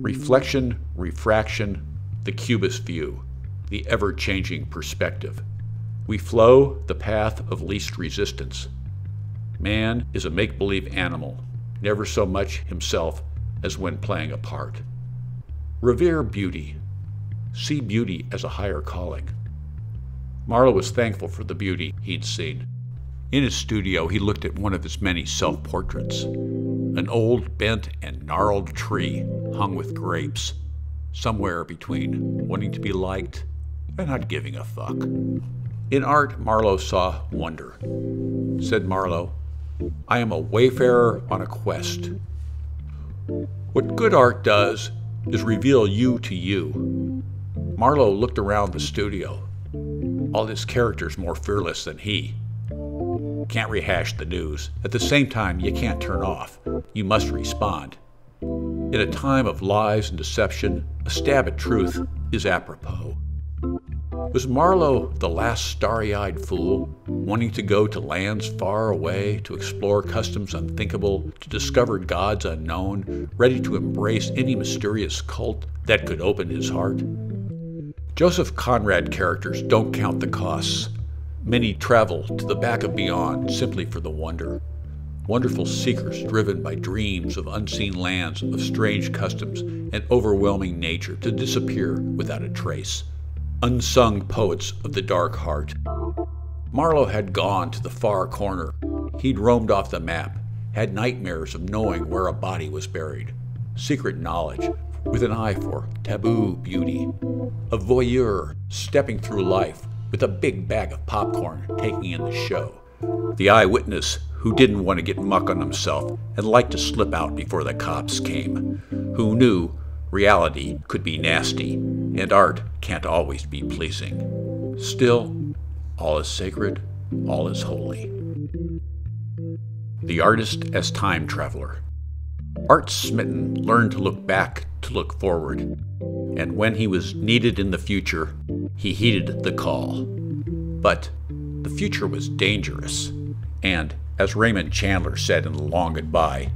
Reflection, refraction, the cubist view, the ever-changing perspective. We flow the path of least resistance. Man is a make-believe animal, never so much himself as when playing a part. Revere beauty. See beauty as a higher calling. Marlowe was thankful for the beauty he'd seen. In his studio, he looked at one of his many self-portraits. An old, bent, and gnarled tree hung with grapes, somewhere between wanting to be liked and not giving a fuck. In art, Marlowe saw wonder. Said Marlowe, "I am a wayfarer on a quest." What good art does is reveal you to you. Marlowe looked around the studio. All his characters more fearless than he. Can't rehash the news. At the same time, you can't turn off. You must respond. In a time of lies and deception, a stab at truth is apropos. Was Marlowe the last starry-eyed fool, wanting to go to lands far away, to explore customs unthinkable, to discover gods unknown, ready to embrace any mysterious cult that could open his heart? Joseph Conrad characters don't count the costs. Many travel to the back of beyond simply for the wonder. Wonderful seekers driven by dreams of unseen lands, of strange customs, and overwhelming nature to disappear without a trace. Unsung poets of the dark heart. Marlowe had gone to the far corner. He'd roamed off the map, had nightmares of knowing where a body was buried. Secret knowledge, with an eye for taboo beauty. A voyeur stepping through life with a big bag of popcorn taking in the show. The eyewitness who didn't want to get muck on himself and liked to slip out before the cops came. Who knew reality could be nasty and art can't always be pleasing. Still, all is sacred, all is holy. The artist as time traveler. Art Smitten learned to look back to look forward, and when he was needed in the future, he heeded the call. But the future was dangerous, and as Raymond Chandler said in The Long Goodbye,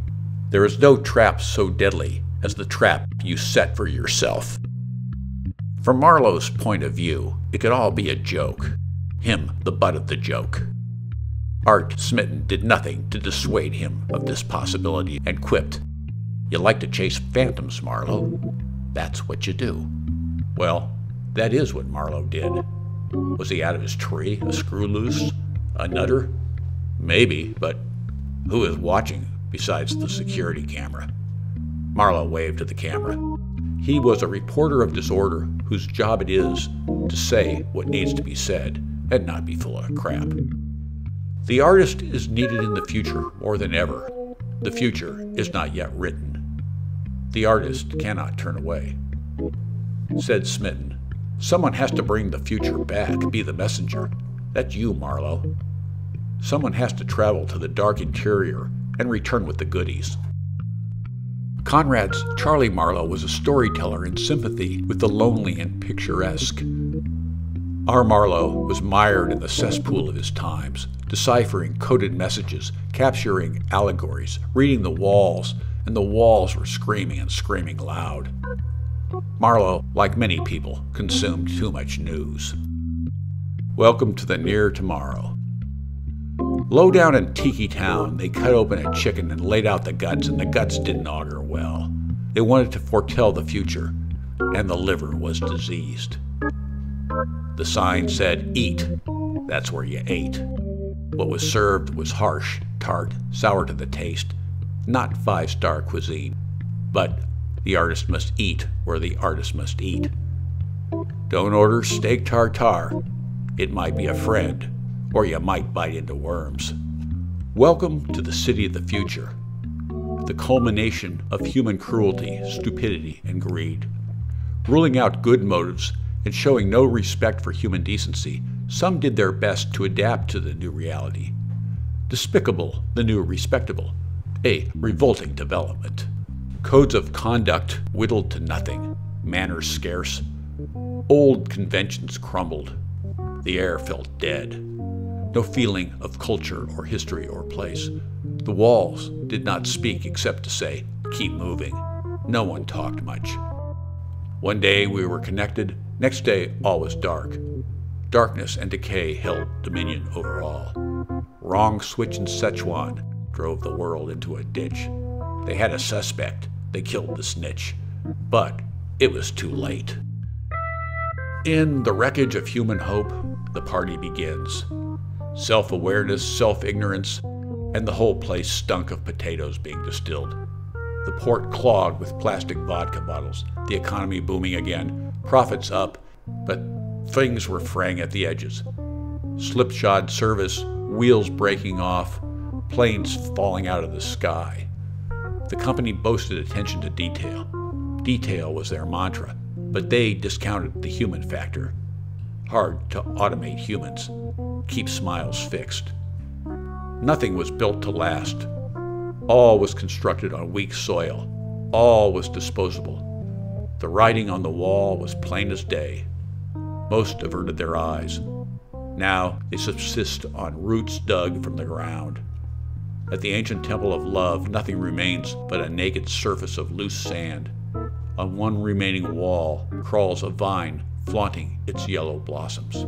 there is no trap so deadly as the trap you set for yourself. From Marlowe's point of view, it could all be a joke, him the butt of the joke. Art Smitten did nothing to dissuade him of this possibility and quipped, "You like to chase phantoms, Marlowe. That's what you do." Well, that is what Marlowe did. Was he out of his tree, a screw loose, a nutter? Maybe, but who is watching besides the security camera? Marlowe waved to the camera. He was a reporter of disorder whose job it is to say what needs to be said and not be full of crap. The artist is needed in the future more than ever. The future is not yet written. The artist cannot turn away. Said Smitten, "Someone has to bring the future back, be the messenger. That's you, Marlowe. Someone has to travel to the dark interior and return with the goodies." Conrad's Charlie Marlowe was a storyteller in sympathy with the lonely and picturesque. Our Marlowe was mired in the cesspool of his times, deciphering coded messages, capturing allegories, reading the walls, and the walls were screaming and screaming loud. Marlowe, like many people, consumed too much news. Welcome to the near tomorrow. Low down in Tiki Town, they cut open a chicken and laid out the guts, and the guts didn't augur well. They wanted to foretell the future, and the liver was diseased. The sign said, "Eat." That's where you ate. What was served was harsh, tart, sour to the taste, not five-star cuisine. But the artist must eat where the artist must eat. Don't order steak tartare. It might be a friend, or you might bite into worms. Welcome to the city of the future, the culmination of human cruelty, stupidity, and greed. Ruling out good motives and showing no respect for human decency, some did their best to adapt to the new reality. Despicable, the new respectable, a revolting development. Codes of conduct whittled to nothing, manners scarce. Old conventions crumbled. The air felt dead. No feeling of culture or history or place. The walls did not speak except to say, "Keep moving." No one talked much. One day we were connected, next day all was dark. Darkness and decay held dominion over all. Wrong switch in Sichuan drove the world into a ditch. They had a suspect, they killed the snitch, but it was too late. In the wreckage of human hope, the party begins. Self-awareness, self-ignorance, and the whole place stunk of potatoes being distilled. The port clogged with plastic vodka bottles, the economy booming again, profits up, but things were fraying at the edges. Slipshod service, wheels breaking off, planes falling out of the sky. The company boasted attention to detail. Detail was their mantra, but they discounted the human factor. Hard to automate humans, keep smiles fixed. Nothing was built to last. All was constructed on weak soil. All was disposable. The writing on the wall was plain as day. Most averted their eyes. Now they subsist on roots dug from the ground. At the ancient temple of love, nothing remains but a naked surface of loose sand. On one remaining wall crawls a vine flaunting its yellow blossoms.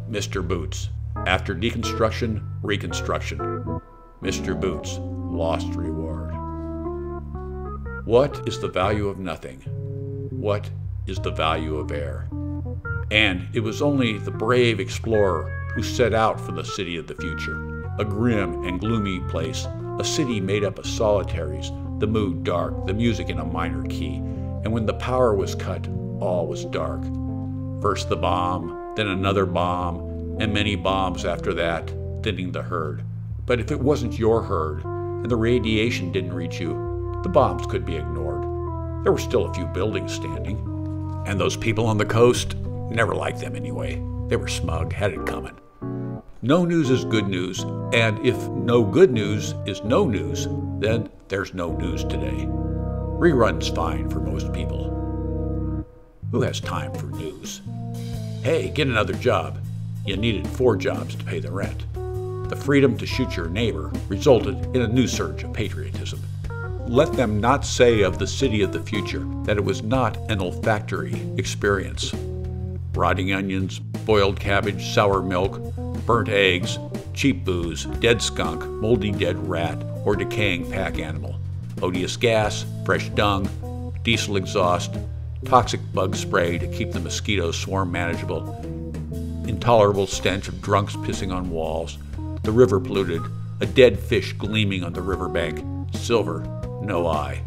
Mr. Boots. After deconstruction, reconstruction. Mr. Boots, lost reward. What is the value of nothing? What is the value of air? And it was only the brave explorer who set out for the city of the future, a grim and gloomy place, a city made up of solitaries, the mood dark, the music in a minor key, and when the power was cut, all was dark. First the bomb, then another bomb, and many bombs after that, thinning the herd. But if it wasn't your herd, and the radiation didn't reach you, the bombs could be ignored. There were still a few buildings standing. And those people on the coast, never liked them anyway. They were smug, had it coming. No news is good news, and if no good news is no news, then there's no news today. Rerun's fine for most people. Who has time for news? Hey, get another job. You needed 4 jobs to pay the rent. The freedom to shoot your neighbor resulted in a new surge of patriotism. Let them not say of the city of the future that it was not an olfactory experience. Rotting onions, boiled cabbage, sour milk, burnt eggs, cheap booze, dead skunk, moldy dead rat, or decaying pack animal. Odious gas, fresh dung, diesel exhaust, toxic bug spray to keep the mosquito swarm manageable, intolerable stench of drunks pissing on walls, the river polluted, a dead fish gleaming on the riverbank, silver, no eye,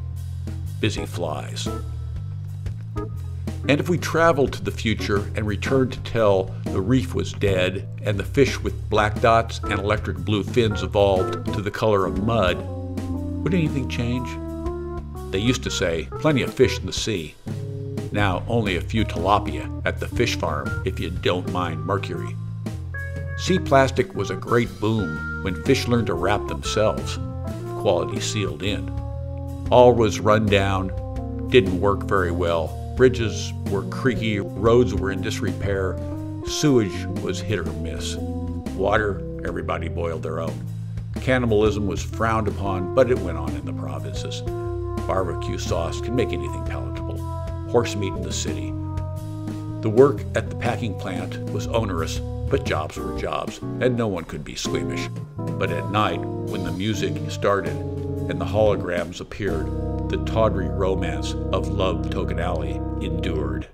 busy flies. And if we traveled to the future and returned to tell the reef was dead and the fish with black dots and electric blue fins evolved to the color of mud, would anything change? They used to say, plenty of fish in the sea. Now only a few tilapia at the fish farm if you don't mind mercury. Sea plastic was a great boom when fish learned to wrap themselves, quality sealed in. All was run down, didn't work very well. Bridges were creaky, roads were in disrepair, sewage was hit or miss. Water, everybody boiled their own. Cannibalism was frowned upon, but it went on in the provinces. Barbecue sauce can make anything palatable. Horse meat in the city. The work at the packing plant was onerous, but jobs were jobs, and no one could be squeamish. But at night, when the music started and the holograms appeared, the tawdry romance of Love Token Alley endured.